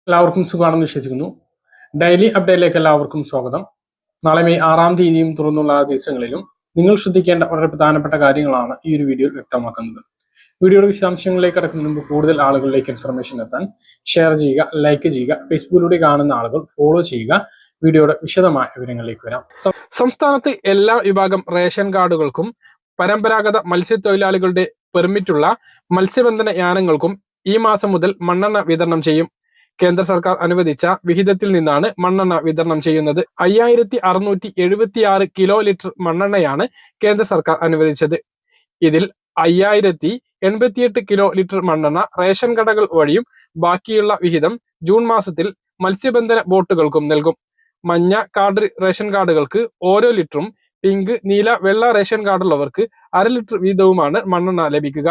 എല്ലാവർക്കും സുഖമാണെന്ന് വിശ്വസിക്കുന്നു. ഡെയിലി അപ്ഡേറ്റിലേക്ക് എല്ലാവർക്കും സ്വാഗതം. നാളെ മെയ് 6-ാം തീയതിയും തുറന്നുള്ള ദിവസങ്ങളിലും നിങ്ങൾ ശ്രദ്ധിക്കേണ്ട വളരെ പ്രധാനപ്പെട്ട കാര്യങ്ങളാണ് ഈ ഒരു വീഡിയോയിൽ വ്യക്തമാക്കുന്നത്. വീഡിയോയുടെ വിശദാംശങ്ങളിലേക്ക് കടക്കുന്നതിന് മുമ്പ് കൂടുതൽ ആളുകളിലേക്ക് ഇൻഫർമേഷൻ എത്താൻ ഷെയർ ചെയ്യുക, ലൈക്ക് ചെയ്യുക, ഫേസ്ബുക്കിലൂടെ കാണുന്ന ആളുകൾ ഫോളോ ചെയ്യുക. വീഡിയോയുടെ വിശദമായ വിവരങ്ങളിലേക്ക് വരാം. സംസ്ഥാനത്ത് എല്ലാ വിഭാഗം റേഷൻ കാർഡുകൾക്കും പരമ്പരാഗത മത്സ്യത്തൊഴിലാളികളുടെ പെർമിറ്റുള്ള മത്സ്യബന്ധന യാനങ്ങൾക്കും ഈ മാസം മുതൽ മണ്ണെണ്ണ വിതരണം ചെയ്യും. കേന്ദ്ര സർക്കാർ അനുവദിച്ച വിഹിതത്തിൽ നിന്നാണ് മണ്ണെണ്ണ വിതരണം ചെയ്യുന്നത്. 5676 കിലോ ലിറ്റർ മണ്ണെണ്ണയാണ് കേന്ദ്ര സർക്കാർ അനുവദിച്ചത്. ഇതിൽ 5088 കിലോ ലിറ്റർ മണ്ണെണ്ണ റേഷൻ കടകൾ വഴിയും ബാക്കിയുള്ള വിഹിതം ജൂൺ മാസത്തിൽ മത്സ്യബന്ധന ബോട്ടുകൾക്കും നൽകും. മഞ്ഞ കാർഡ് റേഷൻ കാർഡുകൾക്ക് ഓരോ ലിറ്ററും, പിങ്ക്, നീല, വെള്ള റേഷൻ കാർഡുള്ളവർക്ക് 1/2 ലിറ്റർ വീതവുമാണ് മണ്ണെണ്ണ ലഭിക്കുക.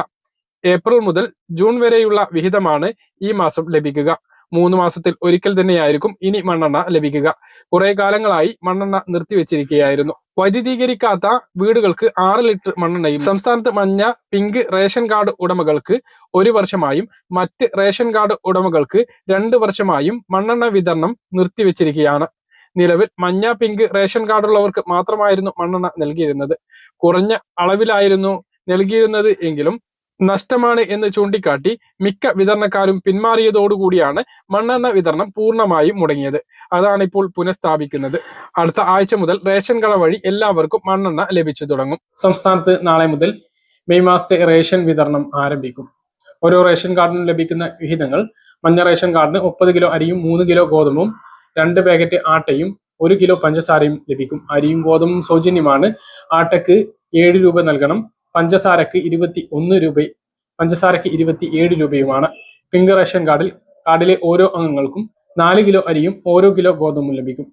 ഏപ്രിൽ മുതൽ ജൂൺ വരെയുള്ള വിഹിതമാണ് ഈ മാസം ലഭിക്കുക. 3 മാസത്തിൽ ഒരിക്കൽ തന്നെയായിരിക്കും ഇനി മണ്ണെണ്ണ ലഭിക്കുക. കുറെ കാലങ്ങളായി മണ്ണെണ്ണ നിർത്തിവെച്ചിരിക്കുകയായിരുന്നു. വൈദ്യുതീകരിക്കാത്ത വീടുകൾക്ക് 6 ലിറ്റർ മണ്ണെണ്ണയും സംസ്ഥാനത്ത് മഞ്ഞ, പിങ്ക് റേഷൻ കാർഡ് ഉടമകൾക്ക് 1 വർഷമായും മറ്റ് റേഷൻ കാർഡ് ഉടമകൾക്ക് 2 വർഷമായും മണ്ണെണ്ണ വിതരണം നിർത്തിവെച്ചിരിക്കുകയാണ്. നിലവിൽ മഞ്ഞ, പിങ്ക് റേഷൻ കാർഡുള്ളവർക്ക് മാത്രമായിരുന്നു മണ്ണെണ്ണ നൽകിയിരുന്നത്. കുറഞ്ഞ അളവിലായിരുന്നു നൽകിയിരുന്നത് എങ്കിലും നഷ്ടമാണ് എന്ന് ചൂണ്ടിക്കാട്ടി മിക്ക വിതരണക്കാരും പിന്മാറിയതോടുകൂടിയാണ് മണ്ണെണ്ണ വിതരണം പൂർണ്ണമായും മുടങ്ങിയത്. അതാണ് ഇപ്പോൾ പുനഃസ്ഥാപിക്കുന്നത്. അടുത്ത ആഴ്ച മുതൽ റേഷൻ കട വഴി എല്ലാവർക്കും മണ്ണെണ്ണ ലഭിച്ചു തുടങ്ങും. സംസ്ഥാനത്ത് നാളെ മുതൽ മെയ് മാസത്തെ റേഷൻ വിതരണം ആരംഭിക്കും. ഓരോ റേഷൻ കാർഡിനും ലഭിക്കുന്ന വിഹിതങ്ങൾ: മഞ്ഞ റേഷൻ കാർഡിന് 30 കിലോ അരിയും 3 കിലോ ഗോതമ്പും 2 പാക്കറ്റ് ആട്ടയും 1 കിലോ പഞ്ചസാരയും ലഭിക്കും. അരിയും ഗോതമ്പും സൗജന്യമാണ്. ആട്ടയ്ക്ക് 7 രൂപ നൽകണം. പഞ്ചസാരക്ക് 21 രൂപ, പഞ്ചസാരക്ക് 27 രൂപയുമാണ്. പിങ്ക് റേഷൻ കാർഡിലെ ഓരോ അംഗങ്ങൾക്കും 4 കിലോ അരിയും ഓരോ കിലോ ഗോതമ്പും ലഭിക്കും.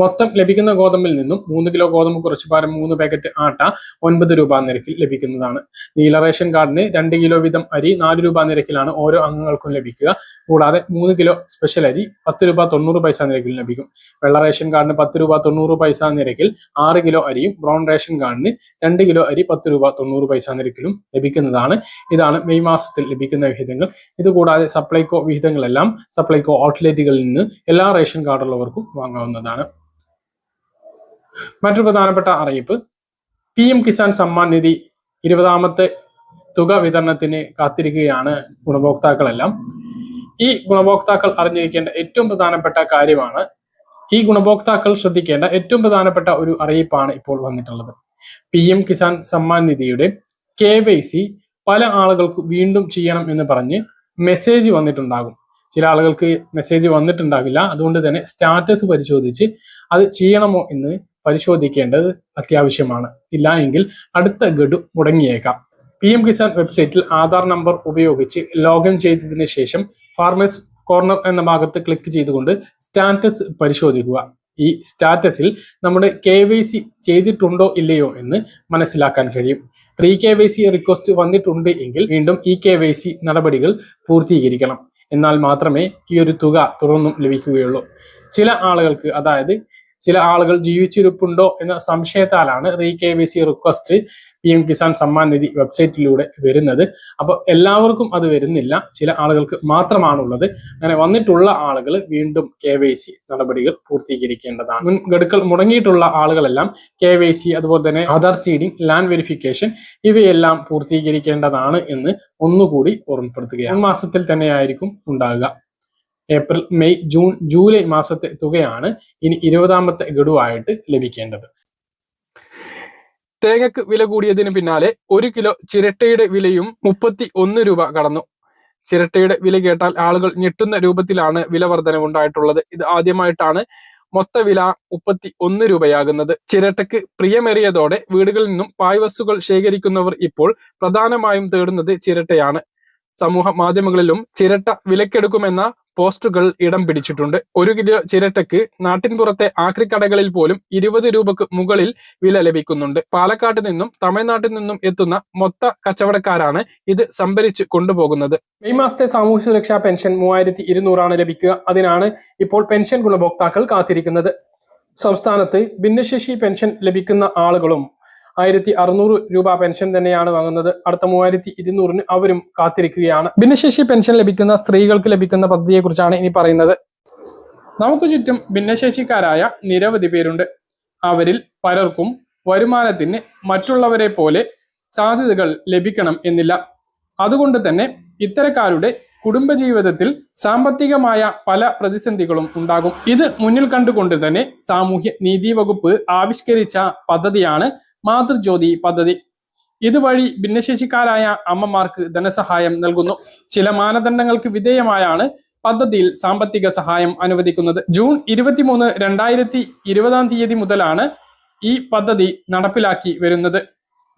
മൊത്തം ലഭിക്കുന്ന ഗോതമ്പിൽ നിന്നും 3 കിലോ ഗോതമ്പ് കുറച്ച് പകരം 3 പാക്കറ്റ് ആട്ട 9 രൂപ നിരക്കിൽ ലഭിക്കുന്നതാണ്. നീല റേഷൻ കാർഡിന് 2 കിലോ വീതം അരി 4 രൂപ നിരക്കിലാണ് ഓരോ അംഗങ്ങൾക്കും ലഭിക്കുക. കൂടാതെ 3 കിലോ സ്പെഷ്യൽ അരി 10 രൂപ 90 പൈസ നിരക്കിൽ ലഭിക്കും. വെള്ള റേഷൻ കാർഡിന് 10 രൂപ 90 പൈസ നിരക്കിൽ 6 കിലോ അരിയും ബ്രൗൺ റേഷൻ കാർഡിന് 2 കിലോ അരി 10 രൂപ 90 പൈസ നിരക്കിലും ലഭിക്കുന്നതാണ്. ഇതാണ് മെയ് മാസത്തിൽ ലഭിക്കുന്ന വിഹിതങ്ങൾ. ഇതുകൂടാതെ സപ്ലൈകോ വിഹിതങ്ങളെല്ലാം സപ്ലൈകോ ഔട്ട്ലെറ്റുകളിൽ നിന്ന് എല്ലാ റേഷൻ കാർഡുള്ളവർക്കും വാങ്ങാവുന്നതാണ്. മറ്റൊരു പ്രധാനപ്പെട്ട അറിയിപ്പ്: PM കിസാൻ സമ്മാൻ നിധി 20ാമത്തെ തുക വിതരണത്തിന് കാത്തിരിക്കുകയാണ് ഗുണഭോക്താക്കളെല്ലാം. ഈ ഗുണഭോക്താക്കൾ അറിഞ്ഞിരിക്കേണ്ട ഏറ്റവും പ്രധാനപ്പെട്ട കാര്യമാണ്. ഈ ഗുണഭോക്താക്കൾ ശ്രദ്ധിക്കേണ്ട ഏറ്റവും പ്രധാനപ്പെട്ട ഒരു അറിയിപ്പാണ് ഇപ്പോൾ വന്നിട്ടുള്ളത്. PM കിസാൻ സമ്മാൻ നിധിയുടെ KYC പല ആളുകൾക്ക് വീണ്ടും ചെയ്യണം എന്ന് പറഞ്ഞ് മെസ്സേജ് വന്നിട്ടുണ്ടാകും. ചില ആളുകൾക്ക് മെസ്സേജ് വന്നിട്ടുണ്ടാകില്ല. അതുകൊണ്ട് തന്നെ സ്റ്റാറ്റസ് പരിശോധിച്ച് അത് ചെയ്യണമോ എന്ന് പരിശോധിക്കേണ്ടത് അത്യാവശ്യമാണ്. ഇല്ല എങ്കിൽ അടുത്ത ഗഡു മുടങ്ങിയേക്കാം. PM കിസാൻ വെബ്സൈറ്റിൽ ആധാർ നമ്പർ ഉപയോഗിച്ച് ലോഗിൻ ചെയ്തതിന് ശേഷം ഫാർമേഴ്സ് കോർണർ എന്ന ഭാഗത്ത് ക്ലിക്ക് ചെയ്തുകൊണ്ട് സ്റ്റാറ്റസ് പരിശോധിക്കുക. ഈ സ്റ്റാറ്റസിൽ നമ്മുടെ KYC ചെയ്തിട്ടുണ്ടോ ഇല്ലയോ എന്ന് മനസ്സിലാക്കാൻ കഴിയും. KYC റിക്വസ്റ്റ് വന്നിട്ടുണ്ട് എങ്കിൽ വീണ്ടും ഈ KYC നടപടികൾ പൂർത്തീകരിക്കണം. എന്നാൽ മാത്രമേ ഈ ഒരു തുക തുടർന്നും ലഭിക്കുകയുള്ളൂ. ചില ആളുകൾ ജീവിച്ചിരിപ്പുണ്ടോ എന്ന സംശയത്താലാണ് KYC request PM Kisan Samman Nidhi വെബ്സൈറ്റിലൂടെ വരുന്നത്. അപ്പോൾ എല്ലാവർക്കും അത് വരുന്നില്ല, ചില ആളുകൾക്ക് മാത്രമാണുള്ളത്. അങ്ങനെ വന്നിട്ടുള്ള ആളുകൾ വീണ്ടും KYC നടപടികൾ പൂർത്തീകരിക്കേണ്ടതാണ്. മുൻ ഗഡുക്കൾ മുടങ്ങിയിട്ടുള്ള ആളുകളെല്ലാം KYC, അതുപോലെ തന്നെ ആധാർ സീഡിംഗ്, ലാൻഡ് വെരിഫിക്കേഷൻ ഇവയെല്ലാം പൂർത്തീകരിക്കേണ്ടതാണ് എന്ന് ഒന്നുകൂടി ഓർമ്മപ്പെടുത്തുകയാണ്. മാസത്തിൽ തന്നെയായിരിക്കും ഉണ്ടാകുക. ഏപ്രിൽ, മെയ്, ജൂൺ, ജൂലൈ മാസത്തെ തുകയാണ് ഇനി 20ാമത്തെ ഗഡുവായിട്ട് ലഭിക്കേണ്ടത്. തേങ്ങക്ക് വില കൂടിയതിന് പിന്നാലെ 1 കിലോ ചിരട്ടയുടെ വിലയും 31 രൂപ കടന്നു. ചിരട്ടയുടെ വില കേട്ടാൽ ആളുകൾ ഞെട്ടുന്ന രൂപത്തിലാണ് വില വർധനവുണ്ടായിട്ടുള്ളത്. ഇത് ആദ്യമായിട്ടാണ് മൊത്ത വില 31 രൂപയാകുന്നത്. ചിരട്ടയ്ക്ക് പ്രിയമേറിയതോടെ വീടുകളിൽ നിന്നും പായ്വസ്തുക്കൾ ശേഖരിക്കുന്നവർ ഇപ്പോൾ പ്രധാനമായും തേടുന്നത് ചിരട്ടയാണ്. സമൂഹ മാധ്യമങ്ങളിലും ചിരട്ട വിലക്കെടുക്കുമെന്ന പോസ്റ്റുകൾ ഇടം പിടിച്ചിട്ടുണ്ട്. 1 കിലോ ചിരട്ടയ്ക്ക് നാട്ടിൻപുറത്തെ ആക്രിക്കടകളിൽ പോലും 20 രൂപക്ക് മുകളിൽ വില ലഭിക്കുന്നുണ്ട്. പാലക്കാട് നിന്നും തമിഴ്നാട്ടിൽ നിന്നും എത്തുന്ന മൊത്ത കച്ചവടക്കാരാണ് ഇത് സംഭരിച്ച് കൊണ്ടുപോകുന്നത്. മെയ് മാസത്തെ സാമൂഹ്യ സുരക്ഷാ പെൻഷൻ 3200 ലഭിക്കുക. അതിനാണ് ഇപ്പോൾ പെൻഷൻ ഗുണഭോക്താക്കൾ കാത്തിരിക്കുന്നത്. സംസ്ഥാനത്ത് ഭിന്നശേഷി പെൻഷൻ ലഭിക്കുന്ന ആളുകളും 1600 രൂപ പെൻഷൻ തന്നെയാണ് വാങ്ങുന്നത്. അടുത്ത 3200 അവരും കാത്തിരിക്കുകയാണ്. ഭിന്നശേഷി പെൻഷൻ ലഭിക്കുന്ന സ്ത്രീകൾക്ക് ലഭിക്കുന്ന പദ്ധതിയെ കുറിച്ചാണ് ഇനി പറയുന്നത്. നമുക്ക് ചുറ്റും ഭിന്നശേഷിക്കാരായ നിരവധി പേരുണ്ട്. അവരിൽ പലർക്കും വരുമാനത്തിന് മറ്റുള്ളവരെ പോലെ സാധ്യതകൾ ലഭിക്കണം എന്നില്ല. അതുകൊണ്ട് തന്നെ ഇത്തരക്കാരുടെ കുടുംബജീവിതത്തിൽ സാമ്പത്തികമായ പല പ്രതിസന്ധികളും ഉണ്ടാകും. ഇത് മുന്നിൽ കണ്ടുകൊണ്ട് തന്നെ സാമൂഹ്യ നീതി വകുപ്പ് ആവിഷ്കരിച്ച പദ്ധതിയാണ് മാതൃജ്യോതി പദ്ധതി. ഇതുവഴി ഭിന്നശേഷിക്കാരായ അമ്മമാർക്ക് ധനസഹായം നൽകുന്നു. ചില മാനദണ്ഡങ്ങൾക്ക് വിധേയമായാണ് പദ്ധതിയിൽ സാമ്പത്തിക സഹായം അനുവദിക്കുന്നത്. ജൂൺ 23, 2020 മുതലാണ് ഈ പദ്ധതി നടപ്പിലാക്കി വരുന്നത്.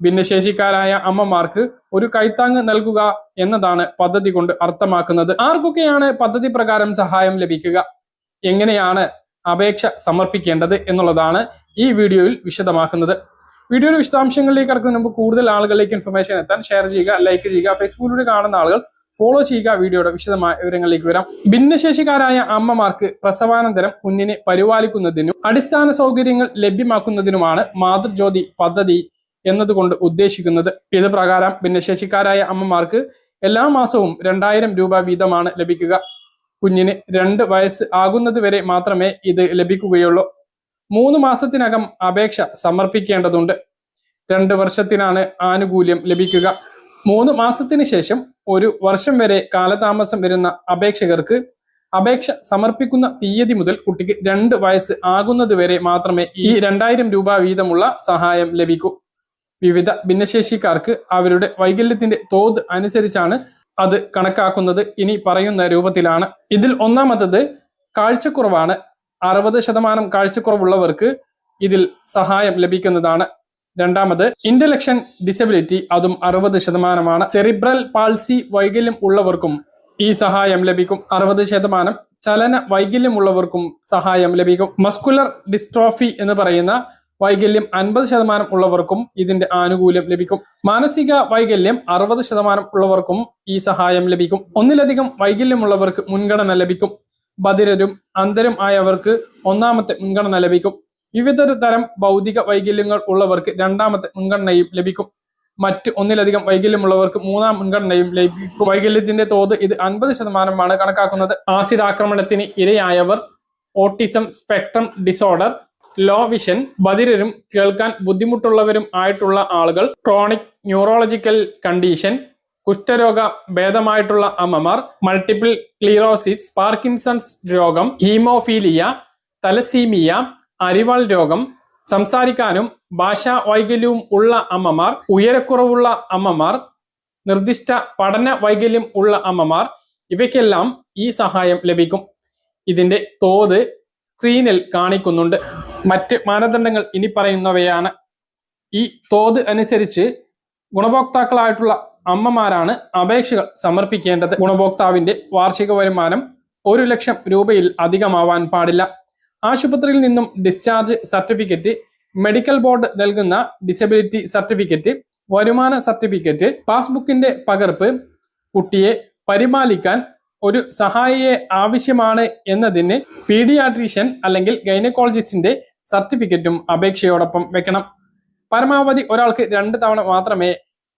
ഭിന്നശേഷിക്കാരായ അമ്മമാർക്ക് ഒരു കൈത്താങ്ങ് നൽകുക എന്നതാണ് പദ്ധതി കൊണ്ട് അർത്ഥമാക്കുന്നത്. ആർക്കൊക്കെയാണ് പദ്ധതി പ്രകാരം സഹായം ലഭിക്കുക, എങ്ങനെയാണ് അപേക്ഷ സമർപ്പിക്കേണ്ടത് എന്നുള്ളതാണ് ഈ വീഡിയോയിൽ വിശദമാക്കുന്നത്. വീഡിയോയുടെ വിശദാംശങ്ങളിലേക്ക് കടക്കുന്നതിന് മുമ്പ് കൂടുതൽ ആളുകളിലേക്ക് ഇൻഫർമേഷൻ എത്താൻ ഷെയർ ചെയ്യുക, ലൈക്ക് ചെയ്യുക. ഫേസ്ബുക്കിലൂടെ കാണുന്ന ആളുകൾ ഫോളോ ചെയ്യുക. വീഡിയോയുടെ വിശദമായ വിവരങ്ങളിലേക്ക് വരാം. ഭിന്നശേഷിക്കാരായ അമ്മമാർക്ക് പ്രസവാനന്തരം കുഞ്ഞിനെ പരിപാലിക്കുന്നതിനും അടിസ്ഥാന സൗകര്യങ്ങൾ ലഭ്യമാക്കുന്നതിനുമാണ് മാതൃജ്യോതി പദ്ധതി എന്നതുകൊണ്ട് ഉദ്ദേശിക്കുന്നത്. ഇത് പ്രകാരം ഭിന്നശേഷിക്കാരായ അമ്മമാർക്ക് എല്ലാ മാസവും 2000 രൂപ വീതമാണ് ലഭിക്കുക. കുഞ്ഞിന് 2 വയസ്സ് ആകുന്നത് വരെ മാത്രമേ ഇത് ലഭിക്കുകയുള്ളൂ. 3 മാസത്തിനകം അപേക്ഷ സമർപ്പിക്കേണ്ടതുണ്ട്. 2 വർഷത്തിനാണ് ആനുകൂല്യം ലഭിക്കുക. 3 മാസത്തിന് ശേഷം 1 വർഷം വരെ കാലതാമസം വരുന്ന അപേക്ഷകർക്ക് അപേക്ഷ സമർപ്പിക്കുന്ന തീയതി മുതൽ കുട്ടിക്ക് 2 വയസ്സ് ആകുന്നത് വരെ മാത്രമേ ഈ 2000 രൂപ വീതമുള്ള സഹായം ലഭിക്കൂ. വിവിധ ഭിന്നശേഷിക്കാർക്ക് അവരുടെ വൈകല്യത്തിന്റെ തോത് അനുസരിച്ചാണ് അത് കണക്കാക്കുന്നത്. ഇനി പറയുന്ന രൂപത്തിലാണ്. ഇതിൽ ഒന്നാമത്തത് കാഴ്ചക്കുറവാണ്. 60% കാഴ്ചക്കുറവുള്ളവർക്ക് ഇതിൽ സഹായം ലഭിക്കുന്നതാണ്. രണ്ടാമത് ഇന്റലക്ഷൻ ഡിസബിലിറ്റി, അതും 60%. സെറിബ്രൽ പാൾസി വൈകല്യം ഉള്ളവർക്കും ഈ സഹായം ലഭിക്കും. 60% ചലന വൈകല്യമുള്ളവർക്കും സഹായം ലഭിക്കും. മസ്കുലർ ഡിസ്ട്രോഫി എന്ന് പറയുന്ന വൈകല്യം 50% ഉള്ളവർക്കും ഇതിന്റെ ആനുകൂല്യം ലഭിക്കും. മാനസിക വൈകല്യം 60% ഉള്ളവർക്കും ഈ സഹായം ലഭിക്കും. ഒന്നിലധികം വൈകല്യമുള്ളവർക്ക് മുൻഗണന ലഭിക്കും. ബധിരരും അന്ധരും ആയവർക്ക് 1ാമത്തെ മുൻഗണന ലഭിക്കും. വിവിധ തരം ഭൗതിക വൈകല്യങ്ങൾ ഉള്ളവർക്ക് 2ാമത്തെ മുൻഗണനയും ലഭിക്കും. മറ്റ് ഒന്നിലധികം വൈകല്യമുള്ളവർക്ക് 3ാം മുൻഗണനയും ലഭിക്കും. വൈകല്യത്തിന്റെ തോത് ഇത് 50% കണക്കാക്കുന്നത്. ആസിഡ് ആക്രമണത്തിന് ഇരയായവർ, autism spectrum disorder, low vision, ബധിരരും കേൾക്കാൻ ബുദ്ധിമുട്ടുള്ളവരും ആയിട്ടുള്ള ആളുകൾ, ക്രോണിക് ന്യൂറോളജിക്കൽ കണ്ടീഷൻ, കുഷ്ഠരോഗ ഭേദമായിട്ടുള്ള അമ്മമാർ, മൾട്ടിപ്പിൾ ക്ലീറോസിസ്, പാർക്കിൻസൺസ് രോഗം, ഹീമോഫീലിയ, തലസീമിയ, അരിവാൾ രോഗം, സംസാരിക്കാനും ഭാഷാ വൈകല്യവും ഉള്ള അമ്മമാർ, ഉയരക്കുറവുള്ള അമ്മമാർ, നിർദ്ദിഷ്ട പഠന വൈകല്യം ഉള്ള അമ്മമാർ, ഇവയ്ക്കെല്ലാം ഈ സഹായം ലഭിക്കും. ഇതിന്റെ തോത് സ്ക്രീനിൽ കാണിക്കുന്നുണ്ട്. മറ്റ് മാനദണ്ഡങ്ങൾ ഇനി പറയുന്നവയാണ്. ഈ തോത് അനുസരിച്ച് ഗുണഭോക്താക്കളായിട്ടുള്ള അമ്മമാരാണ് അപേക്ഷകൾ സമർപ്പിക്കേണ്ടത്. ഗുണഭോക്താവിന്റെ വാർഷിക വരുമാനം 1 ലക്ഷം രൂപയിൽ അധികമാവാൻ പാടില്ല. ആശുപത്രിയിൽ നിന്നും ഡിസ്ചാർജ് സർട്ടിഫിക്കറ്റ്, മെഡിക്കൽ ബോർഡ് നൽകുന്ന ഡിസബിലിറ്റി സർട്ടിഫിക്കറ്റ്, വരുമാന സർട്ടിഫിക്കറ്റ്, പാസ്ബുക്കിന്റെ പകർപ്പ്, കുട്ടിയെ പരിപാലിക്കാൻ ഒരു സഹായിയെ ആവശ്യമാണ് എന്നതിന് പീഡിയാട്രീഷ്യൻ അല്ലെങ്കിൽ ഗൈനക്കോളജിസ്റ്റിന്റെ സർട്ടിഫിക്കറ്റും അപേക്ഷയോടൊപ്പം വെക്കണം. പരമാവധി ഒരാൾക്ക് 2 തവണ മാത്രമേ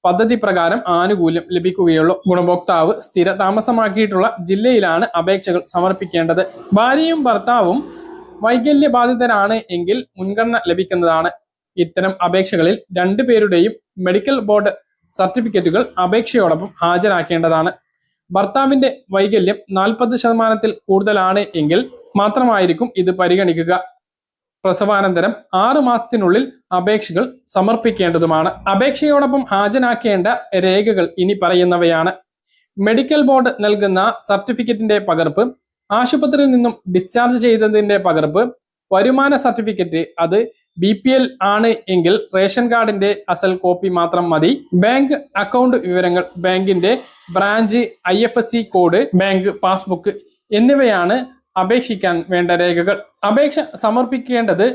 പദ്ധതി പ്രകാരം ആനുകൂല്യം ലഭിക്കുകയുള്ളൂ. ഗുണഭോക്താവ് സ്ഥിര താമസമാക്കിയിട്ടുള്ള ജില്ലയിലാണ് അപേക്ഷകൾ സമർപ്പിക്കേണ്ടത്. ഭാര്യയും ഭർത്താവും വൈകല്യബാധിതരാണ് എങ്കിൽ മുൻഗണന ലഭിക്കുന്നതാണ്. ഇത്തരം അപേക്ഷകളിൽ 2 പേരുടെയും മെഡിക്കൽ ബോർഡ് സർട്ടിഫിക്കറ്റുകൾ അപേക്ഷയോടൊപ്പം ഹാജരാക്കേണ്ടതാണ്. ഭർത്താവിന്റെ വൈകല്യം 40%-ൽ കൂടുതലാണ് എങ്കിൽ മാത്രമായിരിക്കും ഇത് പരിഗണിക്കുക. പ്രസവാനന്തരം 6 മാസത്തിനുള്ളിൽ അപേക്ഷകൾ സമർപ്പിക്കേണ്ടതുമാണ്. അപേക്ഷയോടൊപ്പം ഹാജരാക്കേണ്ട രേഖകൾ ഇനി പറയുന്നവയാണ്. മെഡിക്കൽ ബോർഡ് നൽകുന്ന സർട്ടിഫിക്കറ്റിന്റെ പകർപ്പ്, ആശുപത്രിയിൽ നിന്നും ഡിസ്ചാർജ് ചെയ്തതിന്റെ പകർപ്പ്, വരുമാന സർട്ടിഫിക്കറ്റ്, അത് BPL ആണ് എങ്കിൽ റേഷൻ കാർഡിന്റെ അസൽ കോപ്പി മാത്രം മതി. ബാങ്ക് അക്കൗണ്ട് വിവരങ്ങൾ, ബാങ്കിന്റെ branch, IFSC code, bank passbook എന്നിവയാണ് അപേക്ഷിക്കാൻ വേണ്ട രേഖകൾ. അപേക്ഷ സമർപ്പിക്കേണ്ടത്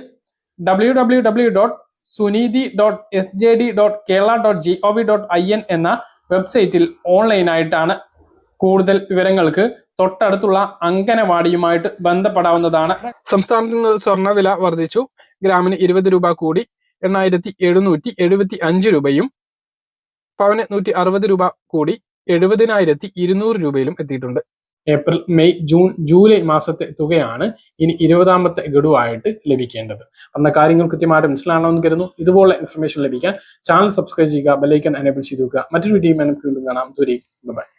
www.sunidhi.sjd.kerala.gov.in എന്ന വെബ്സൈറ്റിൽ ഓൺലൈനായിട്ടാണ്. കൂടുതൽ വിവരങ്ങൾക്ക് തൊട്ടടുത്തുള്ള അംഗനവാടിയുമായിട്ട് ബന്ധപ്പെടാവുന്നതാണ്. സംസ്ഥാനത്ത് നിന്ന് സ്വർണ്ണവില വർദ്ധിച്ചു. ഗ്രാമിന് 20 രൂപ കൂടി. 8,775 രൂപയും പവന് 160 രൂപ കൂടി 70,200 രൂപയിലും എത്തിയിട്ടുണ്ട്. ഏപ്രിൽ, മെയ്, ജൂൺ, ജൂലൈ മാസത്തെ തുകയാണ് ഇനി 20ാമത്തെ ഗഡുവായിട്ട് ലഭിക്കേണ്ടത്. അന്ന കാര്യങ്ങൾ കൃത്യമായിട്ട് മനസ്സിലാണെന്ന് കരുതുന്നു. ഇതുപോലെ ഇൻഫർമേഷൻ ലഭിക്കാൻ ചാനൽ സബ്സ്ക്രൈബ് ചെയ്യുക, ബെല്ലൈക്കൺ എനേബിൾ ചെയ്ത് വെക്കുക. മറ്റൊരു വീഡിയോയും നമുക്ക് വീണ്ടും കാണാം. ബൈ.